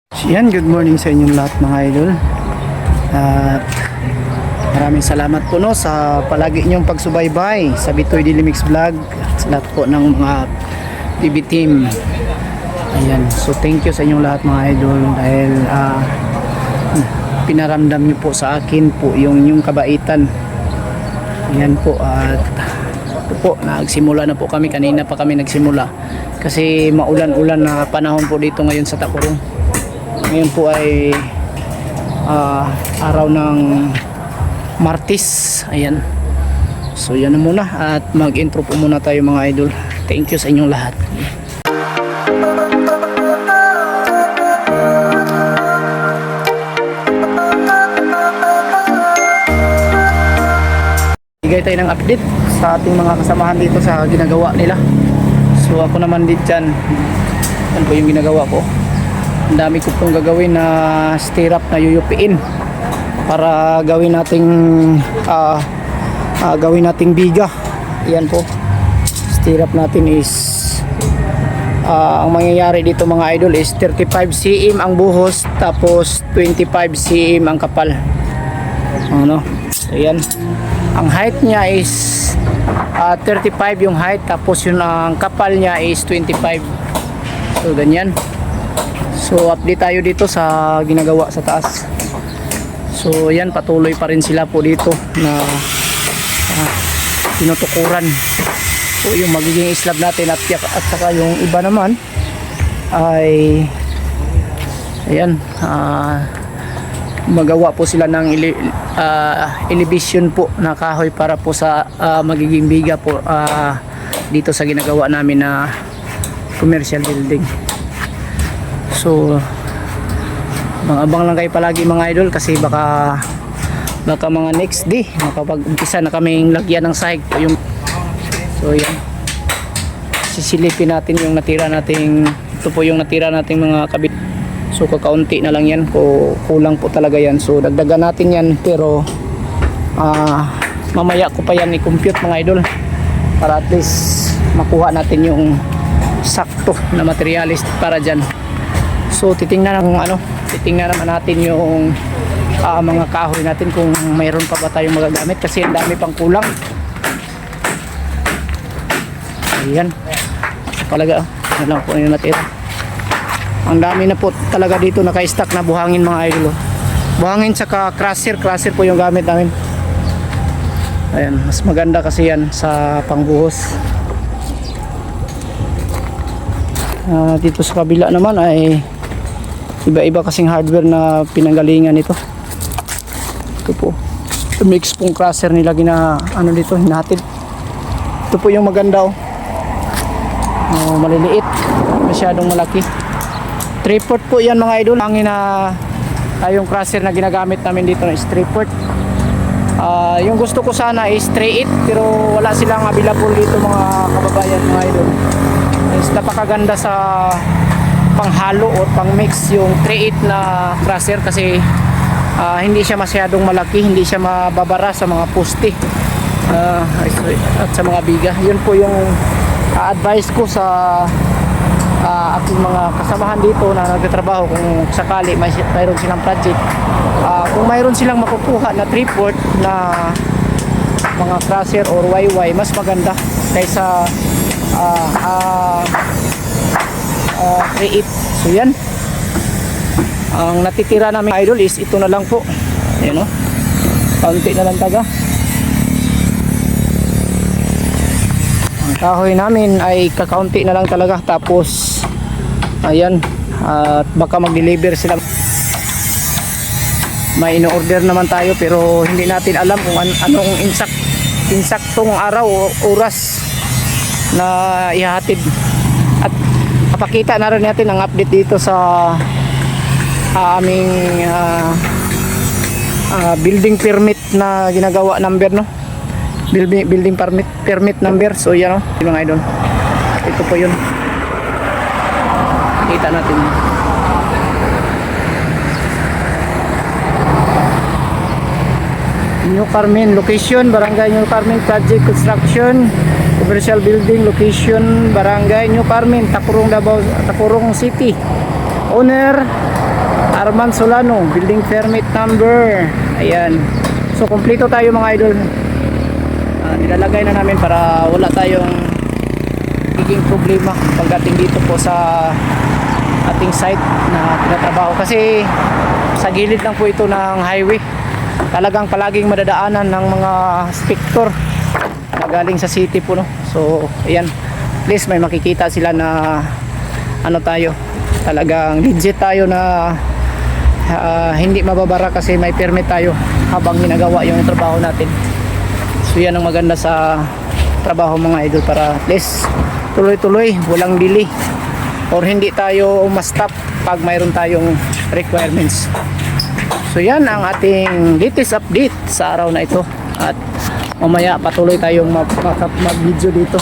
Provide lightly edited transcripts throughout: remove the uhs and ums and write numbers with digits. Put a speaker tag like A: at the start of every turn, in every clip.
A: Yan, good morning sa inyong lahat mga idol. At maraming salamat po no sa palagi inyong pagsubaybay sa Bitoy Daily Mix Vlog at sa lahat po ng mga PB team. Ayan, so thank you sa inyong lahat mga idol dahil pinaramdam niyo po sa akin po yung kabaitan. Ayan po, at ito po, nagsimula na po kami, kanina pa kami nagsimula kasi maulan-ulan na panahon po dito ngayon sa Takurong. Ngayon po ay araw ng Martes. Ayan, so yan na muna at mag-intro po muna tayo mga idol. Thank you sa inyong lahat. Bigay tayo ng update sa ating mga kasamahan dito sa ginagawa nila. So ako naman dito dyan, yan po yung ginagawa ko. Ang dami ko pong gagawin na stirrup na yuyupiin para gawin nating biga. Yan po, stirrup natin is ang mangyayari dito mga idol is 35 cm ang buhos tapos 25 cm ang kapal. Ano? So yan, ang height niya is 35 yung height, tapos yung ang kapal niya is 25. So ganyan. So update tayo dito sa ginagawa sa taas. So yan, patuloy pa rin sila po dito na tinutukuran po yung magiging slab natin, at saka yung iba naman ay ayan, magawa po sila ng elevation po na kahoy para po sa magiging biga po dito sa ginagawa namin na commercial building. So mga abang lang kayo palagi mga idol kasi baka mga next day makapag-umpisa na kaming lagyan ng sahig po yung. So yan, sisilipin natin yung natira nating, ito po yung natira nating mga kabit. So kakaunti na lang yan, kulang po talaga yan, so dagdagan natin yan, pero mamaya ko pa yan i-compute mga idol para at least makuha natin yung sakto na materialis para dyan. So titingnan naman natin yung mga kahoy natin kung mayroon pa ba tayong magagamit kasi ang dami pang kulang. Ayan talaga, yan lang po yung natira. Ang dami na po talaga dito naka-stack na buhangin mga idol. Buhangin saka crusher po yung gamit namin. Ayan, mas maganda kasi yan sa pangbuhos. Dito sa kabila naman ay iba-iba kasing hardware na pinanggalingan nito. Ito po, mix pong crusher nila dito, hinatid. Ito po yung maganda maliliit, masyadong malaki. 3/4 po yan mga idol. Ang yung crusher na ginagamit namin dito is 3/4. Yung gusto ko sana is 3/8 pero wala silang available dito mga kababayan mga idol. Is napakaganda sa panghalo o pang mix yung 3/8 na crusher kasi hindi siya masyadong malaki, hindi siya mababara sa mga poste at sa mga biga. Yun po yung advice ko sa aking mga kasamahan dito na nagtatrabaho kung sakali mayroon silang project, kung mayroon silang makukuha na 3/4 na mga crusher or YY, mas maganda kaysa 3/8. So yan, ang natitira namin idol is ito na lang po. Ayan kaunti na lang taga. Ang kahoy namin ay kakaunti na lang talaga, tapos ayan, at baka mag-deliver sila. May ino-order naman tayo pero hindi natin alam kung anong insaktong araw o oras na ihahatid. At papakita na rin natin ang update dito sa aming building permit na ginagawa number building permit number. So yan mga idol, ito po yun, kita natin. New Carmen location, Barangay New Carmen, project construction, commercial building location, Barangay New Carmen, Takurong, Davao, Takurong City. Owner Arman Solano, building permit number. Ayan. So kompleto tayo mga idol. Nilalagay na namin para wala tayong magiging problema pagdating dito po sa ating site na tinatrabaho, kasi sa gilid lang po ito ng highway. Talagang palaging madadaanan ng mga inspector na galing sa city po, no? So ayan, at least may makikita sila na ano tayo, talagang legit tayo na hindi mababara kasi may permit tayo habang ginagawa yung trabaho natin. So yan ang maganda sa trabaho mga idol, para at least tuloy-tuloy, walang delay or hindi tayo ma-stop pag mayroon tayong requirements. So yan ang ating latest update sa araw na ito, at mamaya patuloy tayong mag-video dito.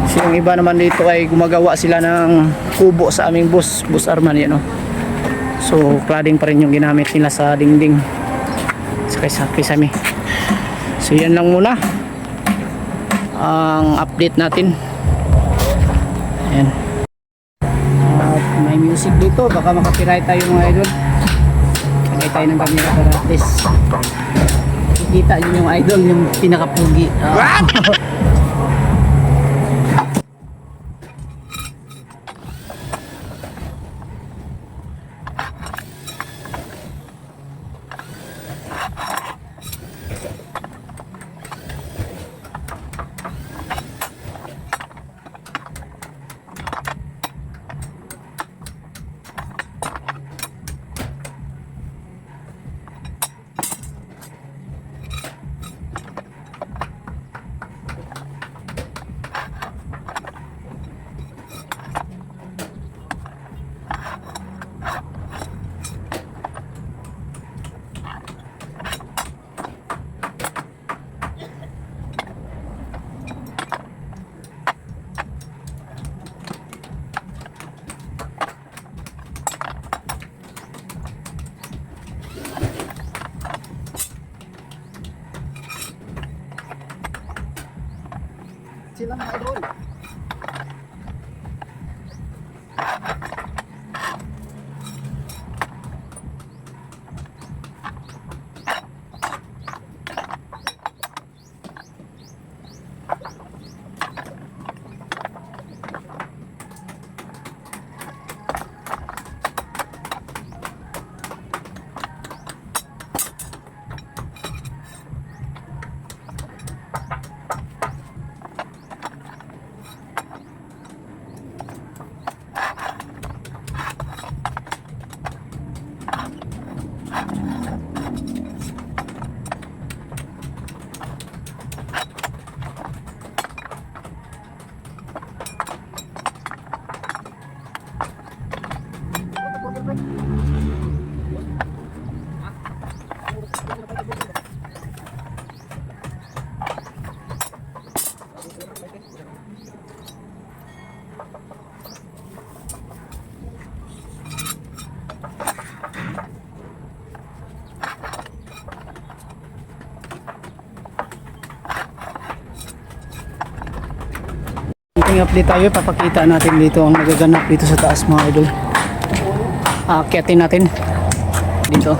A: So yung iba naman dito ay gumagawa sila ng kubo sa aming bus Arman, yan, no? So cladding pa rin yung ginamit nila sa dingding sa kisame. So yan lang muna ang update natin. Ayan. May music dito, baka makapiright tayo mga idol. Lagay tayo ng camera para at least ikita nyo yung idol, yung pinakapugi. Silang idol. Update tayo, papakita natin dito ang nagaganap dito sa taas mga idol. Akyatin natin dito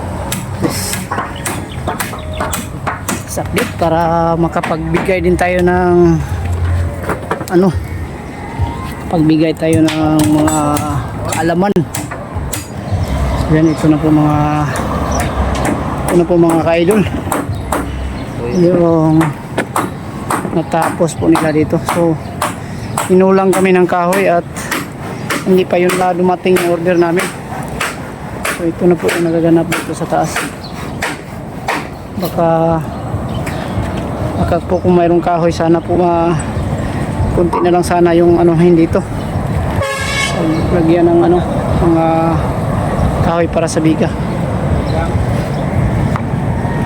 A: sa update para makapagbigay din tayo ng ano, pagbigay tayo ng mga alaman. So yan, ito na po mga ka-idol yung natapos po nila dito. So inulang kami ng kahoy at hindi pa yun na dumating yung order namin. So ito na po yung nagaganap dito sa taas. Baka po kung mayroong kahoy, sana po kunti na lang sana yung anuhin dito, lagyan ng mga kahoy para sa biga.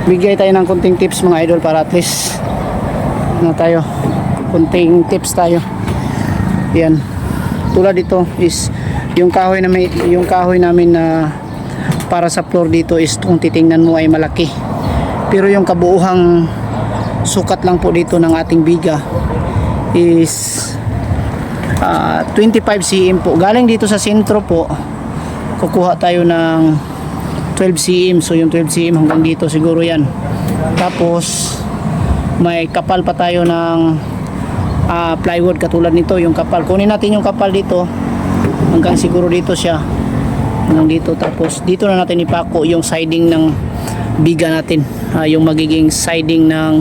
A: Bigay tayo ng kunting tips mga idol para at least kunting tips tayo. Yan, tulad dito is yung kahoy namin na para sa floor dito is, kung titingnan mo ay malaki, pero yung kabuuhang sukat lang po dito ng ating biga is 25 cm po. Galing dito sa sentro po, kukuha tayo ng 12 cm. So yung 12 cm hanggang dito siguro yan. Tapos may kapal pa tayo ng plywood katulad nito. Yung kapal, kunin natin yung kapal dito hanggang siguro dito siya, hanggang dito. Tapos dito na natin ipako yung siding ng biga natin, yung magiging siding ng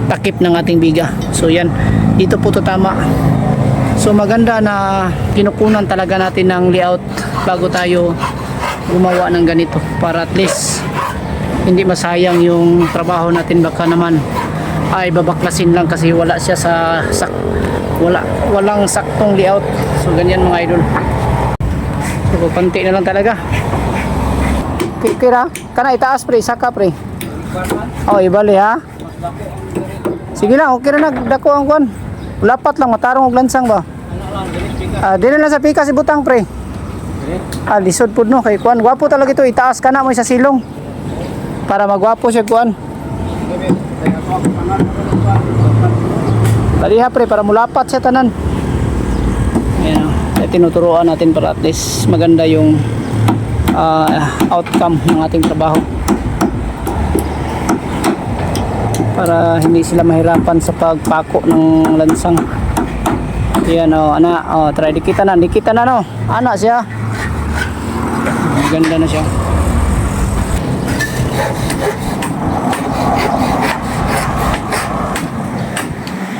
A: takip ng ating biga. So yan, dito po to tama. So maganda na kinukunan talaga natin ng layout bago tayo gumawa ng ganito, para at least hindi masayang yung trabaho natin. Baka naman ay babaklasin lang kasi wala siya sa walang saktong layout. So ganyan mga idol. So konti na lang talaga. Kira, kana itaas pre, saka pre. Oh, ibali ha. Sige lang, okay na nagdako ang kuan. Lapat lang, matarong og lansang ba? Dili lang sa pika si butang pre. Lisod pud no kay kuan. Gwapo talaga ito, itaas ka na mo sa silong. Para magwapo siya kuan. Taliha pre para mulapat siya tanan. Ayan, tinuturuan natin para at least maganda yung outcome ng ating trabaho. Para hindi sila mahirapan sa pagpako ng lansang. Yan ana, try dikita na no. Ana siya. Maganda na siya.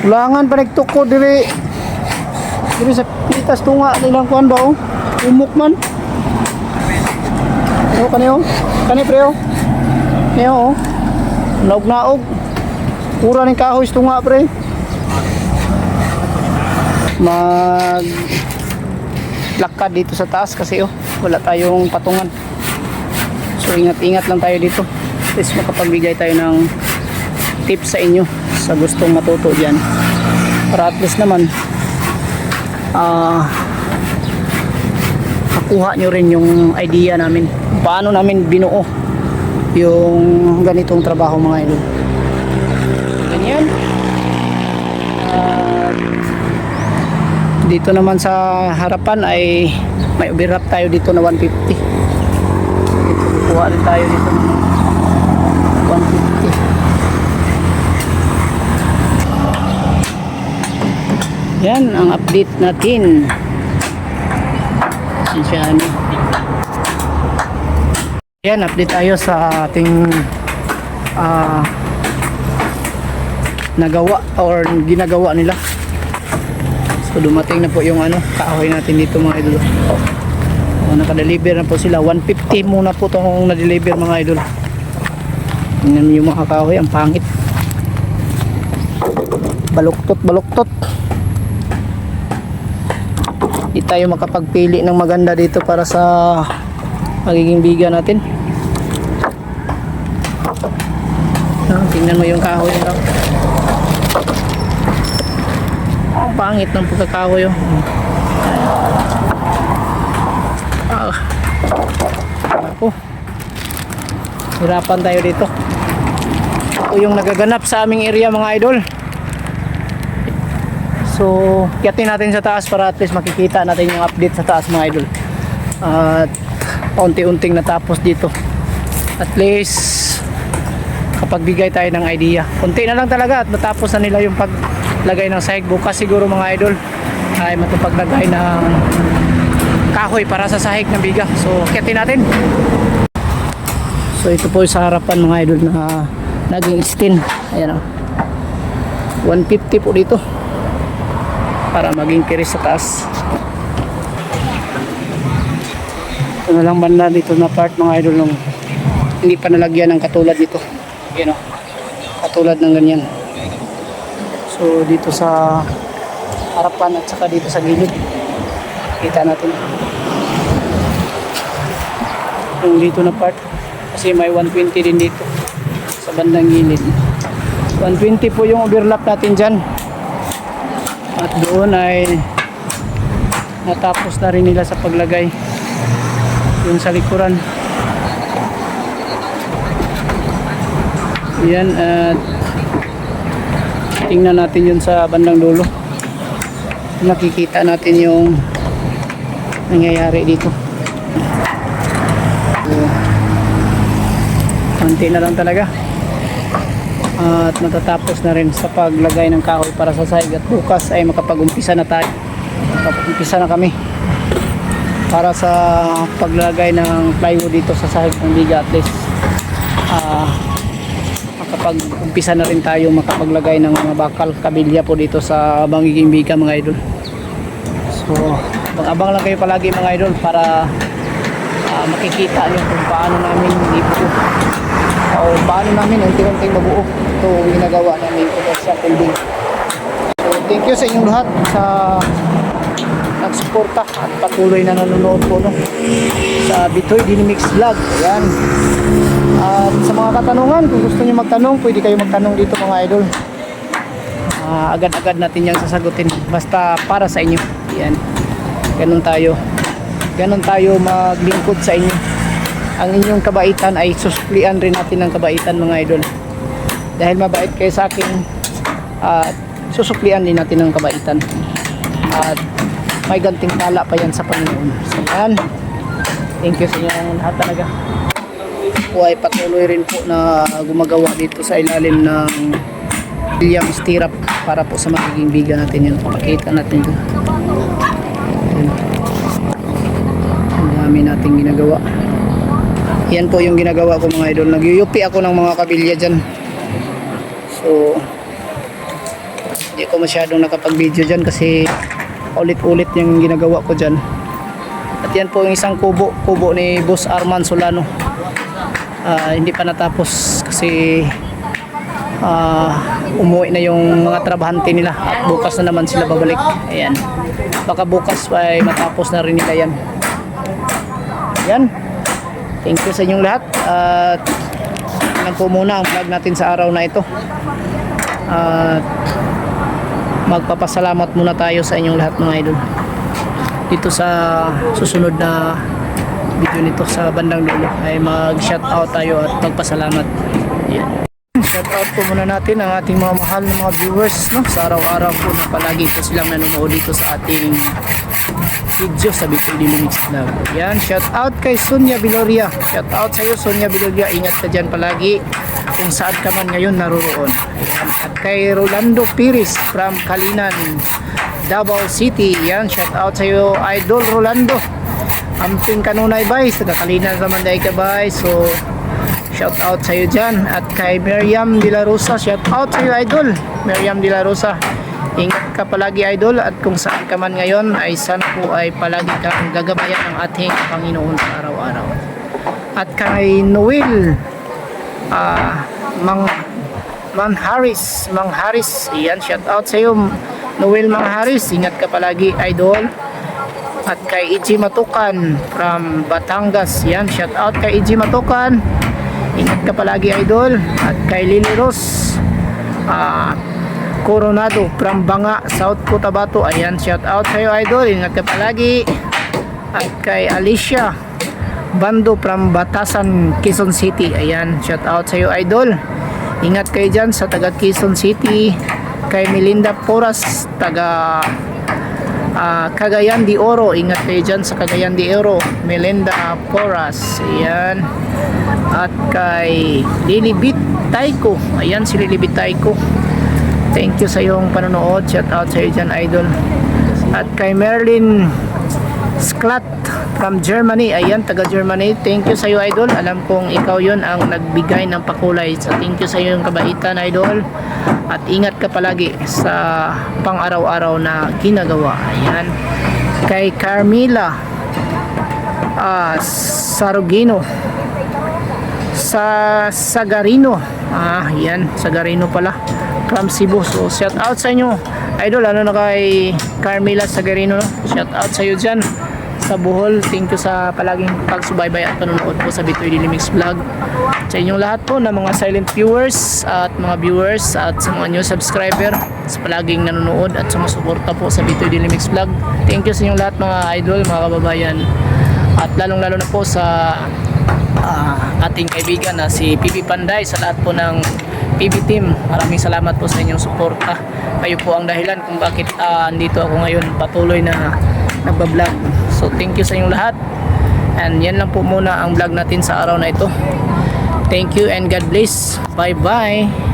A: Ulangan pa nagtuko diri sa pitas tunga nilang kuan ba oh. Umok man. Ano kaniyo? Kani preo. Niyo oh. Naog. Pura ng kahoy tunga pre. Mag lakad dito sa taas kasi wala tayong patungan. So ingat-ingat lang tayo dito. Please makapagbigay tayo ng tips sa inyo sa gustong matuto dyan. Para at least naman makuha nyo rin yung idea namin. Paano namin binuo yung ganitong trabaho mga idol. Ganyan. Dito naman sa harapan ay may overwrap tayo dito na 150. Kuha rin tayo dito ng 150. Yan ang update natin. Yan, update tayo sa ating nagawa or ginagawa nila. So dumating na po yung kahoy natin dito mga idol. Naka-deliver na po sila. 150 muna po itong na-deliver mga idol. Tingnan yung mga kahoy, ang pangit. Baluktot. Hindi tayo makapagpili ng maganda dito para sa magiging biga natin. Tingnan mo yung kahoy nila. Ang pangit ng pagkakahoy. Hirapan tayo dito. Ito yung nagaganap sa aming area mga idol. So kiyatin natin sa taas para at least makikita natin yung update sa taas mga idol. At unti-unting natapos dito. At least kapagbigay tayo ng idea. Kunti na lang talaga at natapos na nila yung paglagay ng sahig. Bukas siguro mga idol ay matupaglagay ng kahoy para sa sahig ng biga. So kiyatin natin. So ito po sa harapan mga idol na naging extend. Ayan 150 po dito para maging kiris sa taas. Ito na lang banda dito na part mga idol nung hindi pa nalagyan ng katulad nito. Ayan katulad ng ganyan. So dito sa harapan at saka dito sa gilid kita natin yung dito na part kasi may 120 din dito sa bandang gilid. 120 po yung overlap natin dyan at doon ay natapos na rin nila sa paglagay yung sa likuran. Yan at tingnan natin yun sa bandang dulo. nakikita natin yung nangyayari dito. So, konti na lang talaga at matatapos na rin sa paglagay ng kahoy para sa sahig, at bukas ay makapag-umpisa na tayo, makapag-umpisa na kami para sa paglagay ng plywood dito sa sahig ng biga. At least makapag-umpisa na rin tayo makapaglagay ng mga bakal kabilya po dito sa Bangiging Biga mga idol. So abang lang kayo palagi mga idol para makikita nyo kung paano namin dito o paano namin unti-unting mabuo ito ginagawa namin commercial building. So thank you sa inyong lahat sa nagsuporta at patuloy na nanonood po sa Bitoy Dinimix Vlog. Ayan. At sa mga katanungan, kung gusto niyo magtanong, pwede kayo magtanong dito mga idol. Agad-agad natin yung sasagutin basta para sa inyo. Ayan. Ganun tayo maglingkod sa inyo. Ang inyong kabaitan ay susuklian rin natin ng kabaitan mga idol. Dahil mabait kayo sa akin, susuklian din natin ng kabaitan. At may ganting pala pa yan sa Panginoon. So yan, thank you sa inyong lahat talaga. Po ay patuloy rin po na gumagawa dito sa ilalim ng William Stirrup para po sa magiging biga natin yun. Pakita natin dito. Ang dami nating ginagawa. Yan po yung ginagawa ko mga idol. Nagyuyupi ako ng mga kabilya dyan. So hindi ko masyadong nakapag-video dyan kasi ulit-ulit yung ginagawa ko dyan. At yan po yung isang kubo ni Boss Arman Solano. Hindi pa natapos kasi umuwi na yung mga trabahante nila at bukas na naman sila babalik. Ayan, baka bukas ay matapos na rin nila yan. Ayan, thank you sa inyong lahat at yan po muna ang vlog natin sa araw na ito. At magpapasalamat muna tayo sa inyong lahat mga idol dito sa susunod na video nito sa bandang dulo ay mag shout out tayo at magpasalamat. Ayan. Shout out po muna natin ang ating mga mahal na mga viewers sa araw-araw po na palagi po silang nanonood dito sa ating video sa Bitoy Dinimix Vlog. Ayan, shout out kay Sonia Biloria. Shout out sa iyo Sonia Biloria, ingat ka dyan palagi kung saan ka man ngayon naroroon. Ayan. At kay Rolando Piris from Kalinan, Davao City. Yan, shout out sa iyo Idol Rolando. Amping kanunay bay, sa Kalinan naman dahil ka bay. So shout out sa iyo dyan. At kay Miriam De La Rosa, shout out sa iyo Idol Miriam De La Rosa. Ingat ka palagi Idol, at kung saan ka man ngayon ay sana po ay palagi kang gagabayan ng ating Panginoon sa araw-araw. At kay Noel Mang Haris, iyan, shout out sa iyo Noel Mang Haris, ingat ka palagi Idol. At kay Iji Matukan from Batangas, yan, shout out kay Iji Matukan, ingat ka palagi Idol. At kay Lily Rose Coronado from Banga, South Cotabato, ayan, shout out sa iyo Idol, ingat ka palagi. At kay Alicia Bando from Batasan, Quezon City, ayan, shout out sa iyo Idol, ingat kayo dyan sa taga Quezon City. Kay Melinda Poras taga Cagayan de Oro, ingat kayo dyan sa Cagayan de Oro, Melinda Poras, ayan. At kay Lilibit Taiko, ayan si Lilibit Taiko, thank you sa iyong panonood, shout out sa iyo dyan Idol. At kay Merlin Sklat from Germany, ayan, taga Germany, thank you sa iyo Idol, alam kong ikaw yon ang nagbigay ng pakulay, so thank you sa iyong kabaitan Idol. At ingat ka palagi sa pang-araw-araw na ginagawa. Ayan. Kay Carmila Sarugino Sagarino, yan, Sagarino pala, from Cebu. So shout out sa inyo Idol, ano na kay Carmila Sagarino, shout out sa iyo dyan sa Bohol. Thank you sa palaging pagsubaybay at panonood po sa Bitoy Dinimix Vlog. Sa inyong lahat po na mga silent viewers at mga viewers at sa mga new subscriber sa palaging nanonood at sumusuporta po sa Bitoy Dinimix Vlog. Thank you sa inyong lahat mga idol, mga kababayan. At lalong lalo na po sa ating kaibigan na si PB Panday, sa lahat po ng PB team. Maraming salamat po sa inyong suporta Kayo po ang dahilan kung bakit andito ako ngayon patuloy na nagbablog. So thank you sa inyong lahat. And yan lang po muna ang vlog natin sa araw na ito. Thank you and God bless. Bye bye.